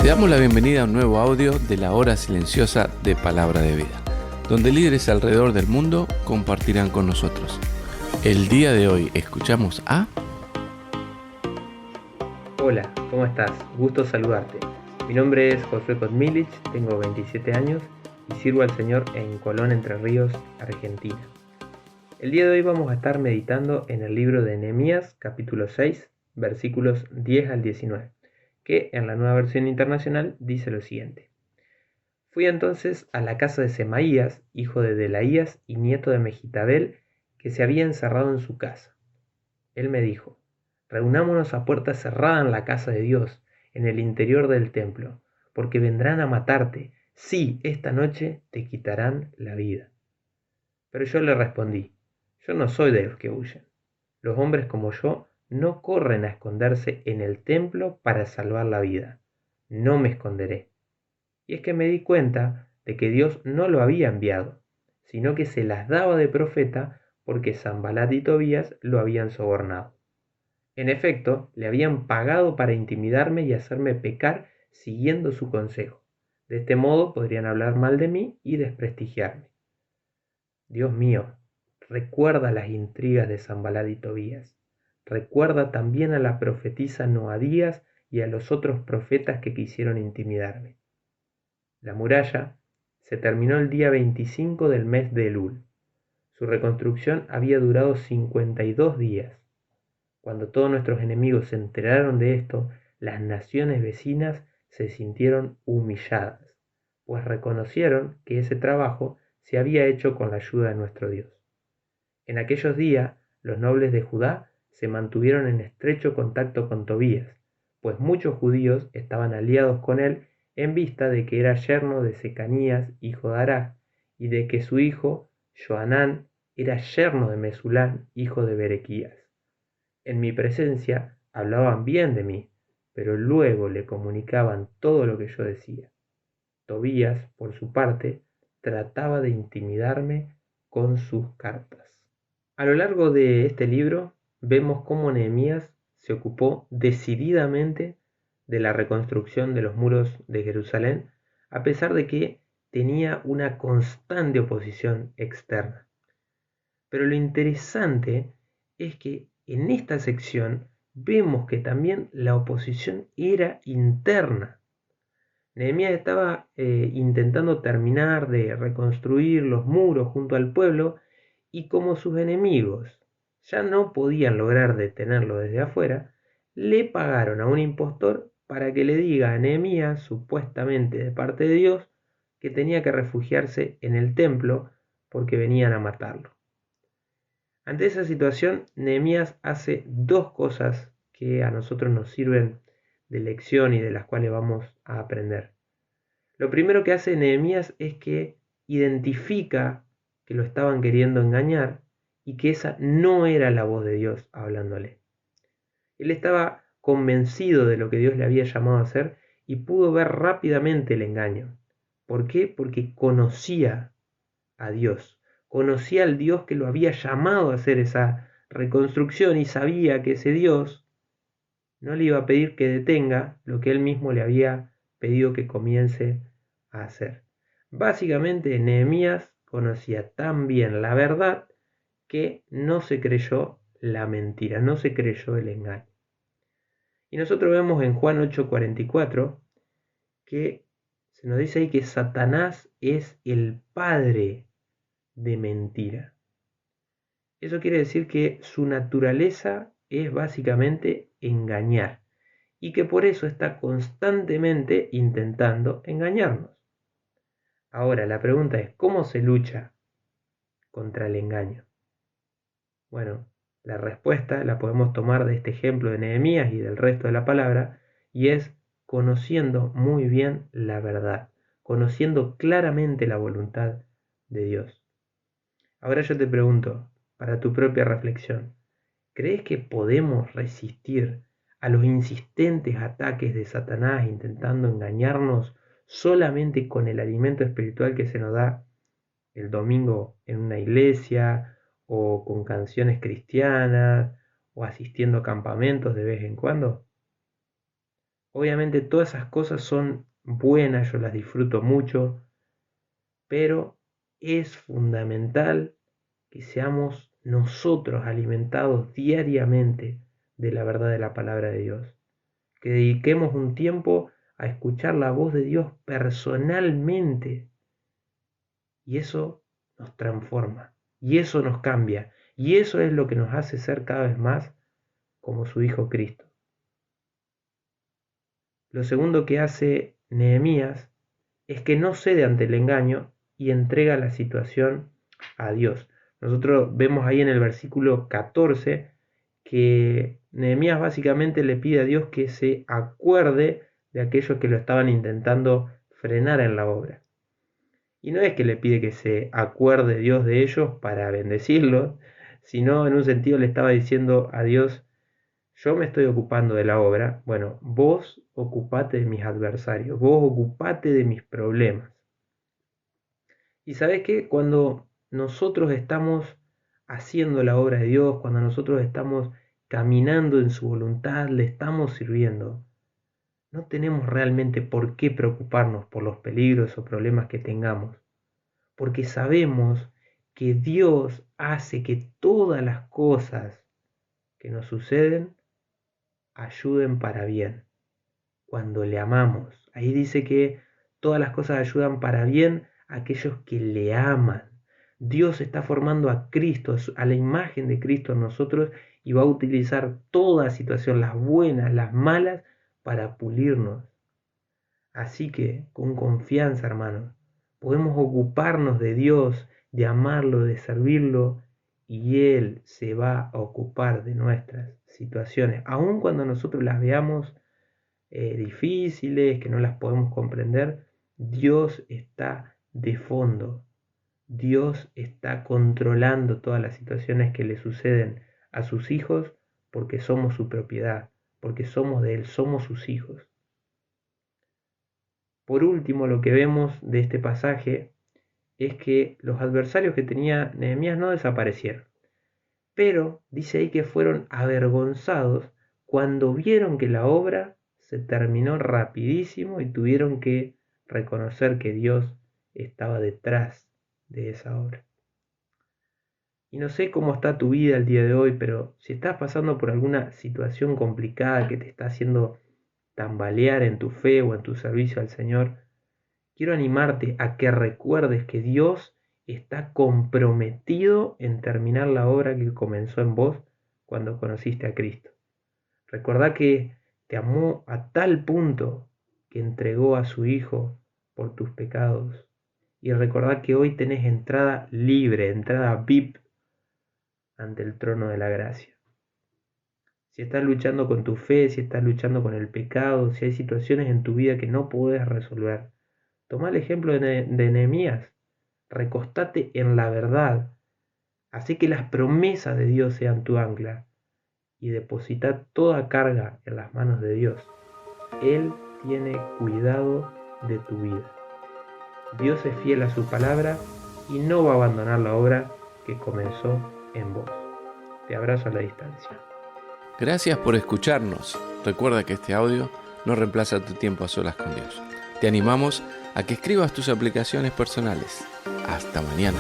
Te damos la bienvenida a un nuevo audio de la hora silenciosa de Palabra de Vida, donde líderes alrededor del mundo compartirán con nosotros. El día de hoy escuchamos a... Hola, ¿cómo estás? Gusto saludarte. Mi nombre es Josué Kotmilich, tengo 27 años y sirvo al Señor en Colón, Entre Ríos, Argentina. El día de hoy vamos a estar meditando en el libro de Nehemías, capítulo 6, versículos 10 al 19, que en la Nueva Versión Internacional dice lo siguiente. Fui entonces a la casa de Semaías, hijo de Delaías y nieto de Megitabel, que se había encerrado en su casa. Él me dijo: reunámonos a puerta cerrada en la casa de Dios, en el interior del templo, porque vendrán a matarte. Sí, esta noche te quitarán la vida. Pero yo le respondí: yo no soy de los que huyen. Los hombres como yo no corren a esconderse en el templo para salvar la vida. No me esconderé. Y es que me di cuenta de que Dios no lo había enviado, sino que se las daba de profeta porque Sanbalat y Tobías lo habían sobornado. En efecto, le habían pagado para intimidarme y hacerme pecar siguiendo su consejo. De este modo podrían hablar mal de mí y desprestigiarme. Dios mío, recuerda las intrigas de Sanbalat y Tobías. Recuerda también a la profetisa Noadías y a los otros profetas que quisieron intimidarme. La muralla se terminó el día 25 del mes de Elul. Su reconstrucción había durado 52 días. Cuando todos nuestros enemigos se enteraron de esto, las naciones vecinas se sintieron humilladas, pues reconocieron que ese trabajo se había hecho con la ayuda de nuestro Dios. En aquellos días, los nobles de Judá se mantuvieron en estrecho contacto con Tobías, pues muchos judíos estaban aliados con él en vista de que era yerno de Secanías, hijo de Araj, y de que su hijo, Johanán, era yerno de Mesulán, hijo de Berequías. En mi presencia hablaban bien de mí, pero luego le comunicaban todo lo que yo decía. Tobías, por su parte, trataba de intimidarme con sus cartas. A lo largo de este libro vemos cómo Nehemías se ocupó decididamente de la reconstrucción de los muros de Jerusalén, a pesar de que tenía una constante oposición externa. Pero lo interesante es que en esta sección vemos que también la oposición era interna. Nehemías estaba intentando terminar de reconstruir los muros junto al pueblo, y como sus enemigos ya no podían lograr detenerlo desde afuera, le pagaron a un impostor para que le diga a Nehemías, supuestamente de parte de Dios, que tenía que refugiarse en el templo porque venían a matarlo. Ante esa situación, Nehemías hace dos cosas que a nosotros nos sirven de lección y de las cuales vamos a aprender. Lo primero que hace Nehemías es que identifica que lo estaban queriendo engañar y que esa no era la voz de Dios hablándole. Él estaba convencido de lo que Dios le había llamado a hacer y pudo ver rápidamente el engaño. ¿Por qué? Porque conocía a Dios. Conocía al Dios que lo había llamado a hacer esa reconstrucción y sabía que ese Dios no le iba a pedir que detenga lo que él mismo le había pedido que comience a hacer. Básicamente, Nehemías conocía tan bien la verdad que no se creyó la mentira, no se creyó el engaño. Y nosotros vemos en Juan 8:44 que se nos dice ahí que Satanás es el padre de mentira. Eso quiere decir que su naturaleza es básicamente engañar y que por eso está constantemente intentando engañarnos. Ahora, la pregunta es: ¿cómo se lucha contra el engaño? Bueno, la respuesta la podemos tomar de este ejemplo de Nehemías y del resto de la palabra, y es conociendo muy bien la verdad, conociendo claramente la voluntad de Dios. Ahora yo te pregunto, para tu propia reflexión, ¿crees que podemos resistir a los insistentes ataques de Satanás intentando engañarnos solamente con el alimento espiritual que se nos da el domingo en una iglesia, o con canciones cristianas, o asistiendo a campamentos de vez en cuando? Obviamente todas esas cosas son buenas, yo las disfruto mucho, pero es fundamental que seamos nosotros alimentados diariamente de la verdad de la palabra de Dios. Que dediquemos un tiempo a escuchar la voz de Dios personalmente. Y eso nos transforma, y eso nos cambia, y eso es lo que nos hace ser cada vez más como su Hijo Cristo. Lo segundo que hace Nehemías es que no cede ante el engaño y entrega la situación a Dios. Nosotros vemos ahí en el versículo 14 que Nehemías básicamente le pide a Dios que se acuerde de aquellos que lo estaban intentando frenar en la obra. Y no es que le pide que se acuerde Dios de ellos para bendecirlos, sino en un sentido le estaba diciendo a Dios: yo me estoy ocupando de la obra, bueno, vos ocupate de mis adversarios, vos ocupate de mis problemas. Y sabés que cuando nosotros estamos haciendo la obra de Dios, cuando nosotros estamos caminando en su voluntad, le estamos sirviendo, no tenemos realmente por qué preocuparnos por los peligros o problemas que tengamos, porque sabemos que Dios hace que todas las cosas que nos suceden ayuden para bien. Cuando le amamos, ahí dice que todas las cosas ayudan para bien a aquellos que le aman. Dios está formando a Cristo, a la imagen de Cristo en nosotros, y va a utilizar toda situación, las buenas, las malas, para pulirnos. Así que, con confianza, hermanos, podemos ocuparnos de Dios, de amarlo, de servirlo, y Él se va a ocupar de nuestras situaciones, aun cuando nosotros las veamos difíciles, que no las podemos comprender. Dios está de fondo. Dios está controlando todas las situaciones que le suceden a sus hijos, porque somos su propiedad, porque somos de Él, somos sus hijos. Por último, lo que vemos de este pasaje es que los adversarios que tenía Nehemías no desaparecieron, pero dice ahí que fueron avergonzados cuando vieron que la obra se terminó rapidísimo y tuvieron que reconocer que Dios estaba detrás de esa obra. Y no sé cómo está tu vida el día de hoy, pero si estás pasando por alguna situación complicada que te está haciendo tambalear en tu fe o en tu servicio al Señor, quiero animarte a que recuerdes que Dios está comprometido en terminar la obra que comenzó en vos cuando conociste a Cristo. Recordá que te amó a tal punto que entregó a su Hijo por tus pecados. Y recordá que hoy tenés entrada libre, entrada VIP ante el trono de la gracia. Si estás luchando con tu fe, si estás luchando con el pecado, si hay situaciones en tu vida que no podés resolver, toma el ejemplo de Nehemías. Recostate en la verdad. Hacé que las promesas de Dios sean tu ancla y deposita toda carga en las manos de Dios. Él tiene cuidado de tu vida. Dios es fiel a su palabra y no va a abandonar la obra que comenzó en vos. Te abrazo a la distancia. Gracias por escucharnos. Recuerda que este audio no reemplaza tu tiempo a solas con Dios. Te animamos a que escribas tus aplicaciones personales. Hasta mañana.